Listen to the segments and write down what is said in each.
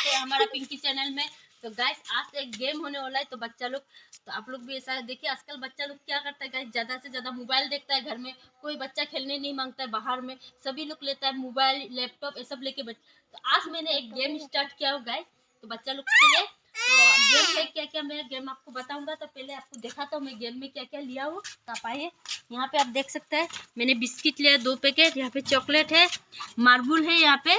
पे हमारा पिंकी चैनल में। तो गाइस आज एक गेम होने वाला है, तो बच्चा लोग, तो आप लोग भी ऐसा देखिए। आजकल बच्चा लोग क्या करता है गाइस, ज़्यादा से ज़्यादा मोबाइल देखता है। घर में कोई बच्चा खेलने नहीं मांगता है, बाहर में सभी लोग लेता है मोबाइल लैपटॉप ये सब लेके तो आज मैंने एक गेम स्टार्ट किया हो गाइस, तो बच्चा लोग के लिए। तो गेम है क्या क्या, मैं गेम आपको बताऊंगा। तो पहले आपको दिखाता हूँ मैं गेम में क्या क्या लिया हूँ। तो आप आइए, यहाँ पे आप देख सकते हैं मैंने बिस्किट लिया 2 पैकेट, यहाँ पे चॉकलेट है, मार्बल है यहाँ पे,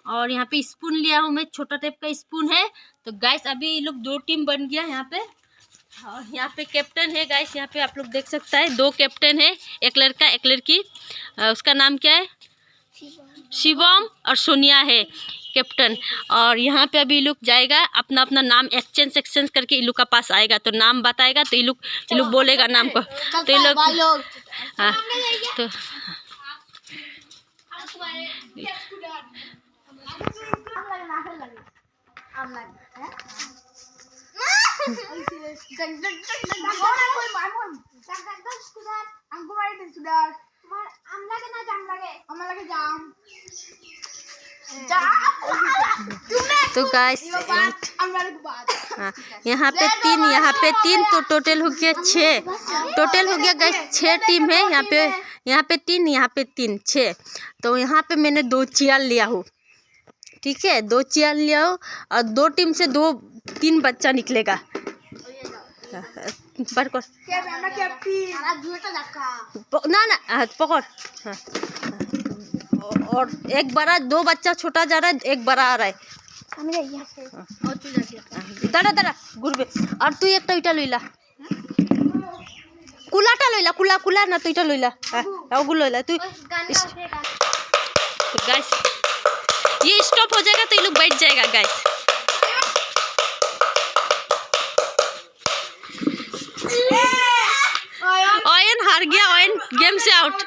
और यहाँ पे स्पून लिया हूँ मैं, छोटा टाइप का स्पून है। तो गाइस अभी ये लोग 2 टीम बन गया यहाँ पे, और यहाँ पे कैप्टन है गाइस। यहाँ पे आप लोग देख सकते हैं 2 कैप्टन है, एक लड़का एक लड़की। उसका नाम क्या है, शिवम और सोनिया है कैप्टन। और यहाँ पे अभी लोग जाएगा, अपना अपना नाम एक्सचेंज करके ये लोग का पास आएगा, तो नाम बताएगा, तो ये लोग बोलेगा नाम को। तो ये लोग हाँ, तो तो गाइस यहाँ पे 3 तो टोटल हो गया 6, टोटल हो गया गाइस 6 टीम है। यहाँ पे 3, यहाँ पे 3, 6। तो यहाँ पे मैंने 2 चेयर लिया हूँ, ठीक है, 2 चेयर लिया हूँ, और 2 टीम से 3 बच्चा निकलेगा। ना ना पकड़, और एक बड़ा 2 बच्चा छोटा जा रहा है, एक बड़ा आ रहा है। दादा दादा घुरबे, और तू एक इटा लइला, कुलाटा लइला, कुला ना तो इटा लइला, ओगुल लइला तू। तो गाइस ये स्टॉप हो जाएगा तो ये लोग बैठ जाएगा गाइस। ओयन हार गया, ओयन गेम से आउट,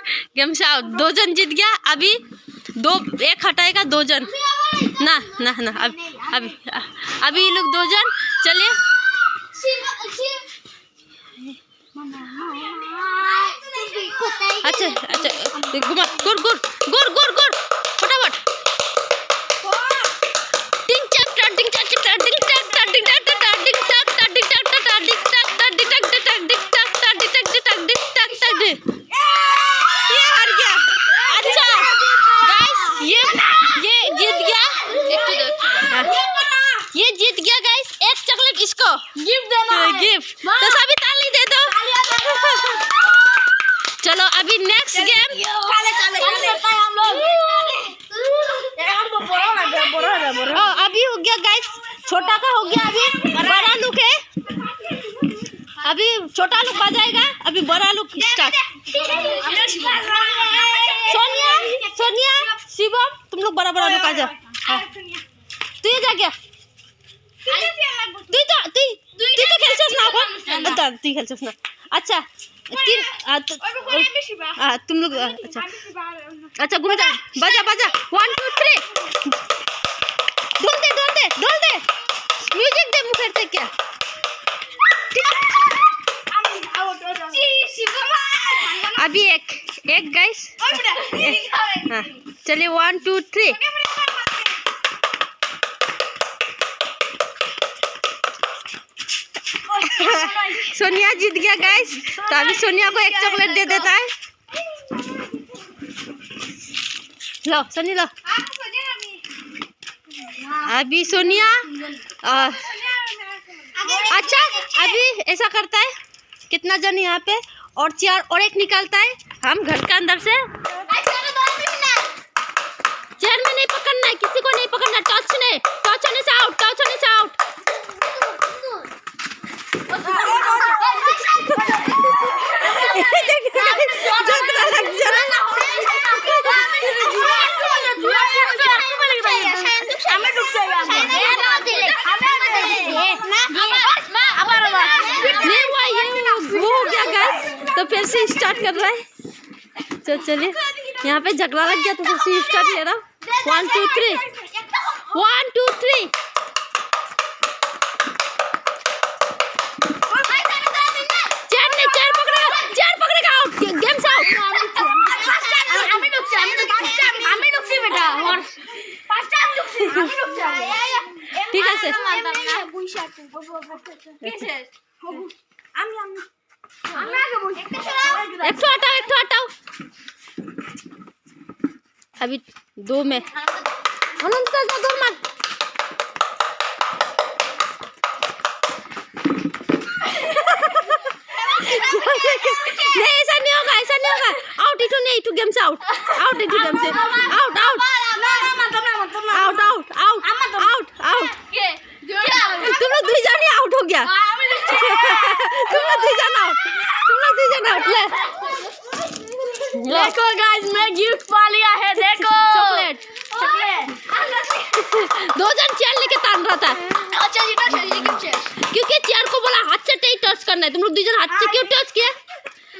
2 जन जीत गया। अभी 1 हटाएगा 2 जन ना ना ना, अभी ये लोग 2 जन। चलिए अच्छा घुमा, गुर फटाफट, ये हार गया। अच्छा गाइस ये जीत गया, ये जीत गया गाइस। एक चॉकलेट इसको गिफ्ट देना है, गिफ्ट। तो सभी ताली दे दो। चलो अभी नेक्स्ट गेम, अभी हो गया गाइस, छोटा का हो गया, अभी बड़ा लुक है। अभी छोटा लुक बजाएगा, अभी बड़ा लुक स्टार्ट। सोनिया शिवम तुम लोग बड़ा लुक आ जाओ। तू ये जा गया, तू तो खेलछस ना को, तू खेलछस ना। अच्छा 3 तुम लोग, अच्छा घूम जा, बजा 1 2 3, ढोल दे म्यूजिक दे, मुखर से क्या। अभी एक गाइस, चलिए 1 2 3। सोनिया जीत गया गाइस, तो अभी सोनिया को 1 चॉकलेट दे देता है। लो सोनी लो, अभी सोनिया अच्छा अभी ऐसा करता है, कितना जन यहाँ पे और चेयर और एक निकालता है, हम घर के अंदर से। चेयर में नहीं पकड़ना है, किसी को नहीं पकड़ना, टच होने से आउट, तो फिर से स्टार्ट कर रहा है। तो चलिए यहाँ पे झगड़ा लग गया, तो फिर से स्टार्ट ले रहा हूँ। 1 2 3 1 2 3। चेयर पकड़ेगा आउट, गेम से आउट। ঠিক আছে একটু हटाओ अभी 2 में अनंत का दौड़ मार नहीं ऐसा नहीं होगा आउट इटू नहीं इटू गेम से आउट इटू गेम से आउट तुम लोग 2 जन आउट हो गया तुम लोग 2 जन आउट ले देखो गाइस मैं गिफ्ट पा लिया है देखो चॉकलेट 2 जन चेयर लेके तान रहा था अच्छा जी क्योंकि चेयर को बोला हाथ से टच करना है तुम लोग 2 जन हाथ से क्यों टच किया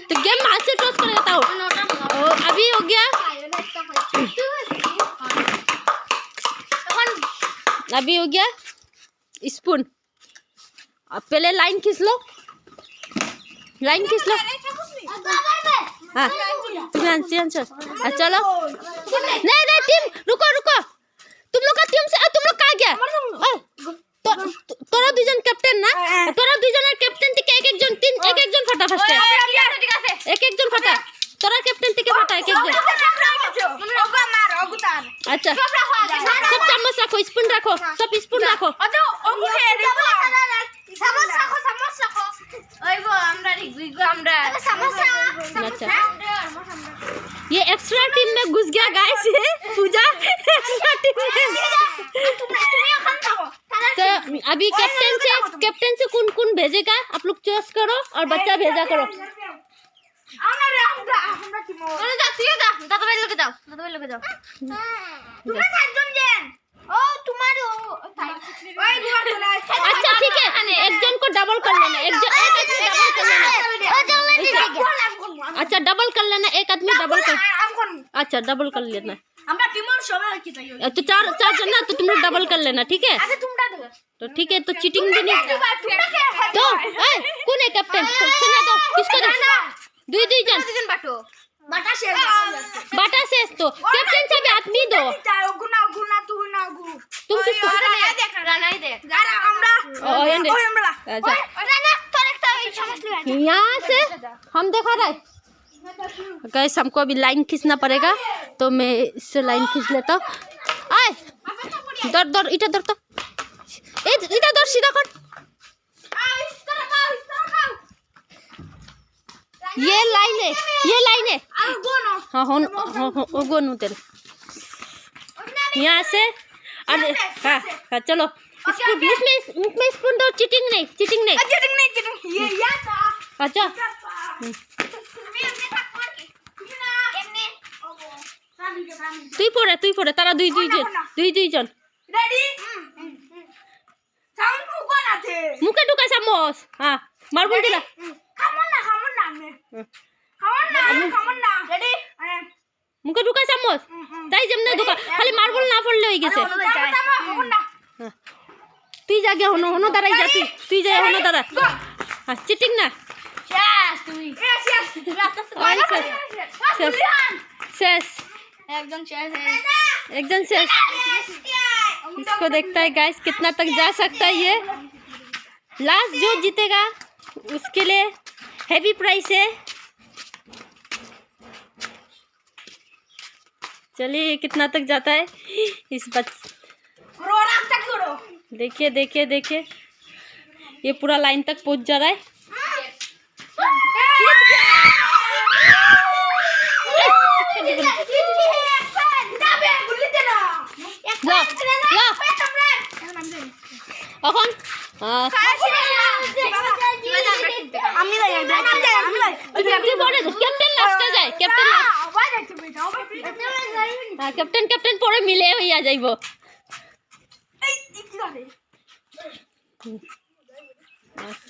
तो गेम हाथ से टच करेगा था अभी हो गया स्पून अब पहले लाइन खींच लो हाँ तुम्हें आंसर चलो नहीं टीम रुको तुम लोग का टीम से तुम लोग कहाँ गया तोरा 2 जन कैप्टन ना तोरा 2 जन कैप्टन थे एक जन फटा फर्स्ट एक जन फटा तोरा कैप्टन थे फटा एक जन अच्छा सब चम्मच रखो स्पून रखो सब स्पून रखो अच्छा ये एक्स्ट्रा टीम में घुस गया गाइस ये पूजा एक्स्ट्रा टीम में तो अभी कैप्टन से कौन भेजेगा आप लोग चॉइस करो और बच्चा भेजा करो अच्छा ठीक है एक जन को डबल कर लेना अच्छा डबल कर लेना एक आदमी डबल कर अच्छा डबल कर लेना तो 4 जन ना तो तुम लोग डबल कर लेना ठीक है तो ठीक है तो चीटिंग भी नहीं तो कौन है कैप्टन सुना दो किसको दो 2 जन बाटा शेष तो कैप्टन से भी आदमी दो तुम किसको यहाँ से हम देखा रहे गैस हमको अभी लाइन खींचना पड़ेगा तो मैं इससे लाइन खींच लेता हूँ आए दौड़ इधर तो इधर दौड़ सीधा कर ये लाइन है हाँ गोनू तेरे यहाँ से अरे हाँ चलो इसमें स्पून दो चीटिंग नहीं अच्छा তুই পড়ে তারা দুই জন মুখে ঢুকা চামচ হ্যাঁ মার্বল দিলা মুখে ঢুকা চামচ তাই যেমন ঢুকা খালি মার্বল না পড়লে হয়ে গেছে তুই জাগে হনো দাঁড়াই যা তুই যাই হনো দাঁড়া হ্যাঁ চিটিং না শেষ एकदम शेष इसको देखता है गाइस कितना तक जा सकता है ये लास्ट जो जीतेगा उसके लिए हैवी प्राइस है चलिए कितना तक जाता है इस देखिए ये पूरा लाइन तक पहुंच जा रहा है এখন कैप्टन परे मिले हইয়া যাইব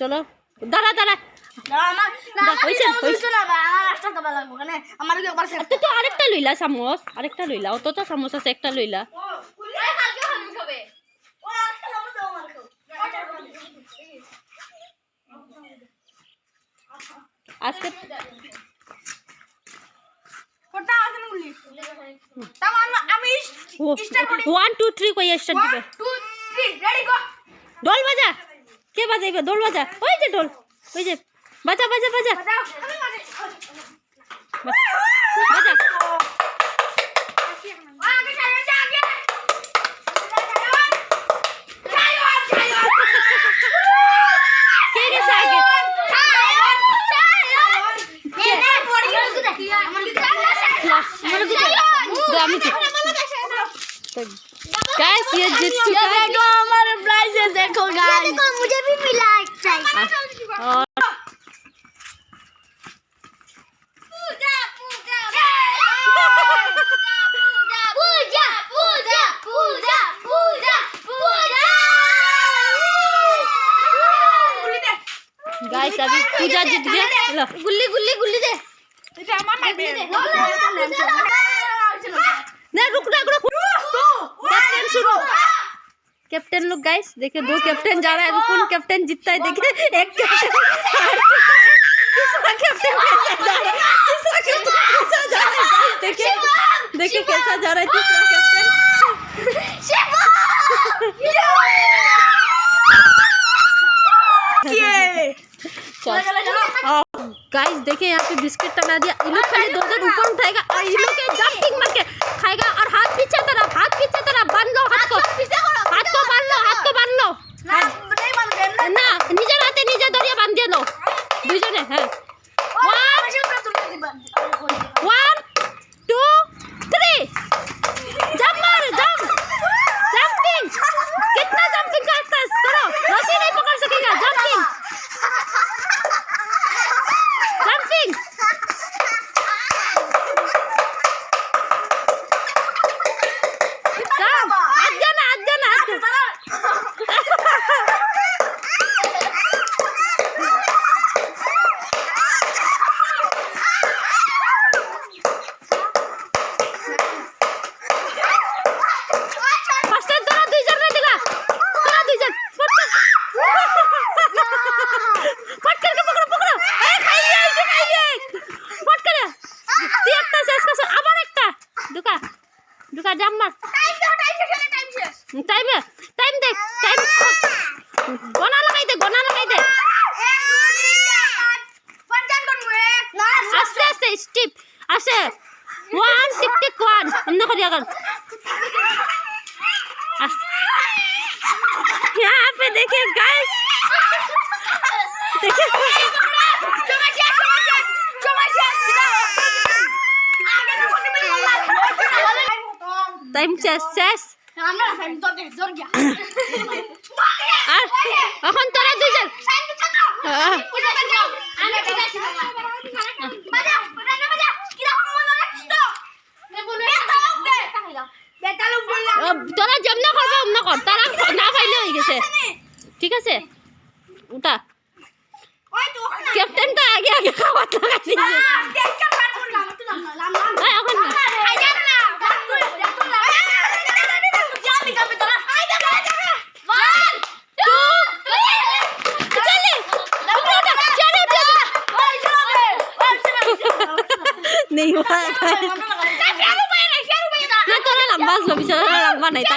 चलो दाঁড়া আরেকটা লইলা চামচ অত তো চামচ আছে একটা লইলা আজকে 1 2 3 কইয়া স্টার্ট দিবে ঢোল বাজা, কে বাজাইবে? ঢোল বাজা, ওই যে ঢোল, ওই যে বাজা বাজা বাজা বাজা। কে গেছে আগে? गाइस ये जीत चुका है। देखो हमारे प्राइज है, देखो गाइस, देखो मुझे भी मिला एक प्राइज। और पूजा पूजा पूजा पूजा पूजा पूजा पूजा। गाइस अभी पूजा जीत गया। लो गुल्ली गुल्ली गुल्ली दे। नहीं रुक रुक रुक, कैप्टन शुरू। कैप्टन लोग गाइस देखिए, 2 कैप्टन जा रहा है। अभी कौन कैप्टन जीतता है देखिए। एक कैप्टन, दूसरा कैप्टन कैसा जा रहा है, तीसरा कैप्टन कैसा जा रहा है। देखिए देखिए कैसा जा रहा है तीसरा कैप्टन। गाइस देखिए यहाँ पे बिस्किट टंगा दिया। इन लोग खाली 2 जन ऊपर उठाएगा और इन लोग के जंपिंग मार के खाएगा। और हाथ पीछे तरफ बांध लो, हाथ को बांध लो, हाथ को बांध लो ना, निजे हाथे निजे दरिया बांध दिया लो दुजने। है 1 2 3 जंप मार, जंपिंग। कितना जंपिंग करता है करो, रस्सी नहीं पकड़ सकेगा। जंपिंग टाइम देख, गोना लगाई दे। आस्ते आस्ते स्टेप आसे 1 टिक टिक 1 अंदर करिया कर। यहाँ पे देखिए गाइस, देखिए टाइम शेष। এখন তোরা দুইজন তোরা যেমন করবে অমন কর, তারা না পাইলে হয়ে গেছে। ঠিক আছে উঠা। ক্যাপ্টেনটা আগে আগে খাবার লাগাই দিয়েছে। এখন नहीं हुआ ना, तोरा लंबा लो बिचारा, लंबा नहीं था।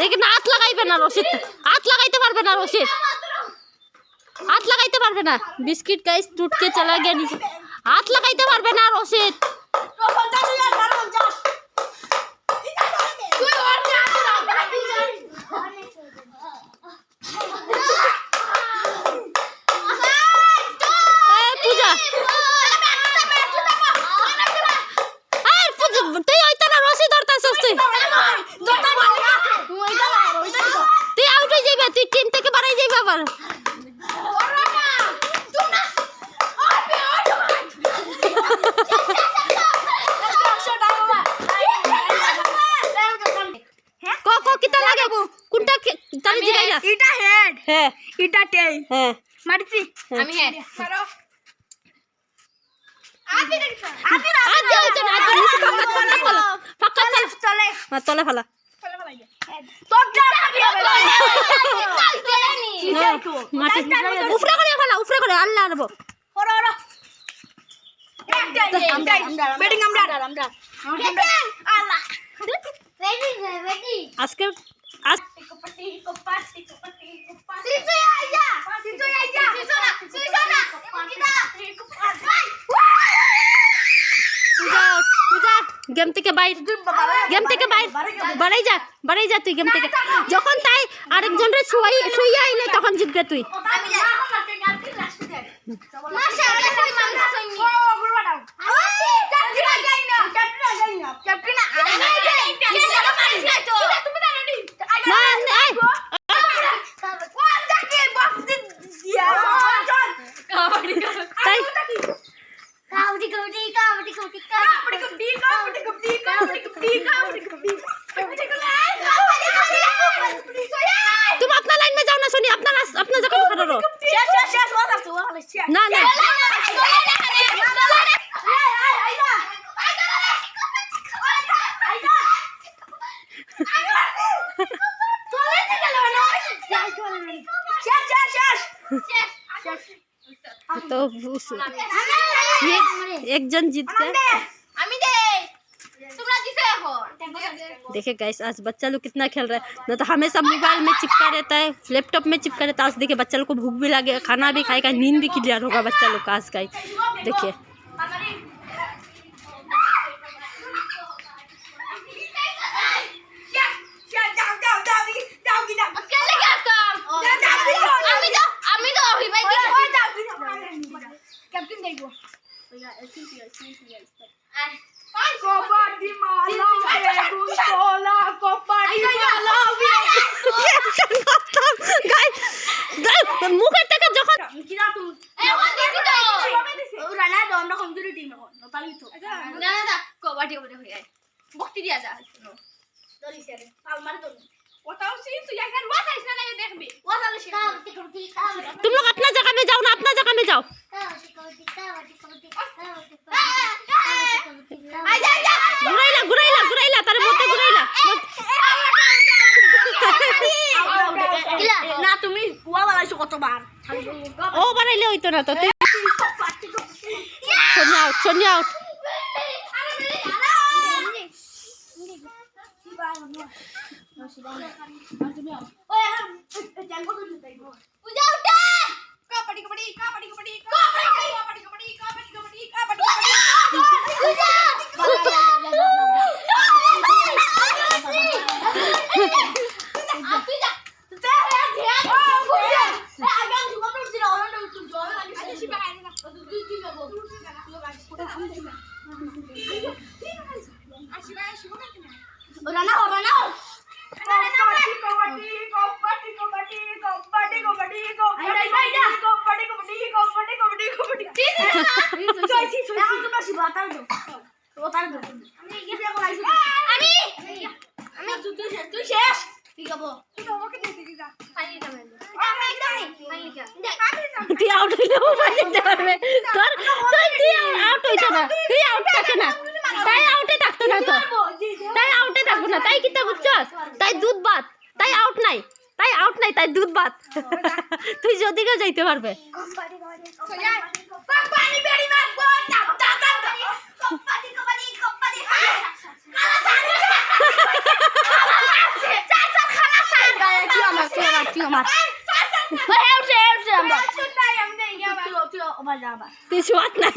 लेकिन हाथ लगाइबे ना रशीद, हाथ लगाइते पारबे ना रशीद, हाथ लगाइते पारबे ना। बिस्किट गाइस टूट के चला गया नीचे, हाथ लगाइते पारबे ना रशीद। पूजा তলে ফেলা উফরে করে ফেলা উফরে করে আল্লাহ আরবো আজকে গেম থেকে বাইর বাড়াই যা তুই গেম থেকে যখন তাই আরেকজন রে শুইয়া আইলে তখন জিতবে তুই तुम अपना लाइन में जाओ ना सोनी अपना जगह पे खड़ा रहो ना ना तो एक जन जीत गया देखिए गाइस आज बच्चा लोग कितना खेल रहा है न तो हमेशा मोबाइल में चिपका रहता है लैपटॉप में चिपका रहता है आज देखिए बच्चा लोग को भूख भी लगे खाना भी खाएगा नींद भी क्लियर होगा बच्चा लोग का आज गाइस देखिए মুখের থেকে যখন तुम लोग अपना जगह में जाओ ना अपना जगह में जाओ गुराइला तारे मोटे गुराइला না তুমি কুয়া বানাইছো কতবার ও বানাইলে হইতো না তো সোনিয়া আউট তুই আউট হইলে মোবাইল দিতে পারবে তোর তুই আউট হইতো না তুই আউট থাকে না তাই আউটে থাকতো না তো তাই আউটে থাকবো না তাই কিতা বুঝছস তাই দুধ ভাত তাই আউট নাই তাই দুধ ভাত তুই যদিকেও যাইতে পারবে তুই সোয়াত নাই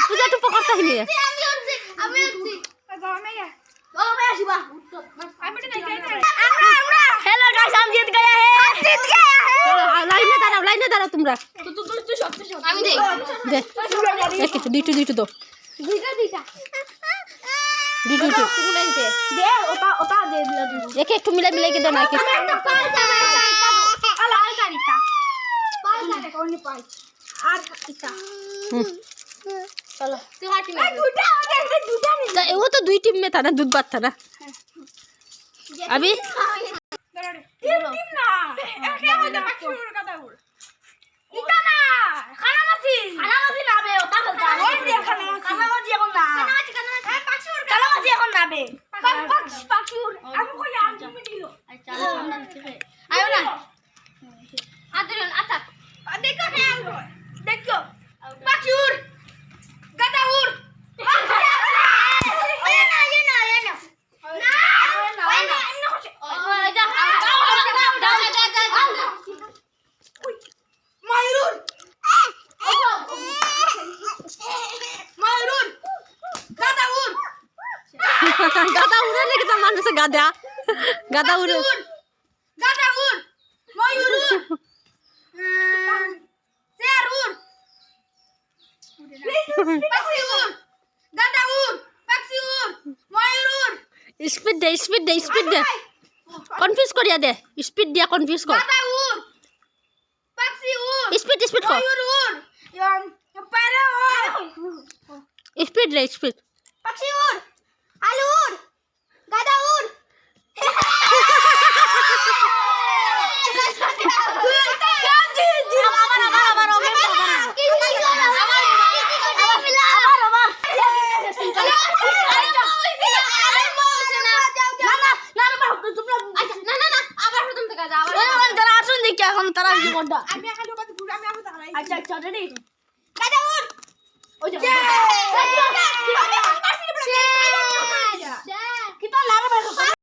पूजा तो पकड़ता ही नहीं है हेलो गाइस हम जीत गए हैं लाइन में दाঁড়াও তোমরা আমি দে দুইটা দুটো দে ওটা ওটা দে দিলা দুটো একে একটু মিলাই মিলাই কে দাও না একে একটা পাঁচ আলা আলা নিতা পাঁচ না কোনি পাঁচ আর ইতা চলো তুই হাঁটি না দুটা আগে দুটা নি তা वो तो दुई टीम में था ना दूध बात था ना अभी টিম না একে ওটা পাখির কথা বল ইতা না খানামাছি নাবে ওটা বলতা ওই দে খানামাছি এখন না খানামাছি এখন নাবে পাখির আমি কই আম তুমি দিলো আচ্ছা আয়ো না আদরন আচ্ছা দেখো দেখো পাখির গাদাউর गादा उड़े लेके तो मानो से गादा गादा उड़े स्पीड दे कंफ्यूज करिया दे स्पीड दिया कंफ्यूज कर स्पीड कर स्पीड এখন তারা কি করতে আমি এখন আচ্ছা আচ্ছা রেডি গাদাউর ওই যে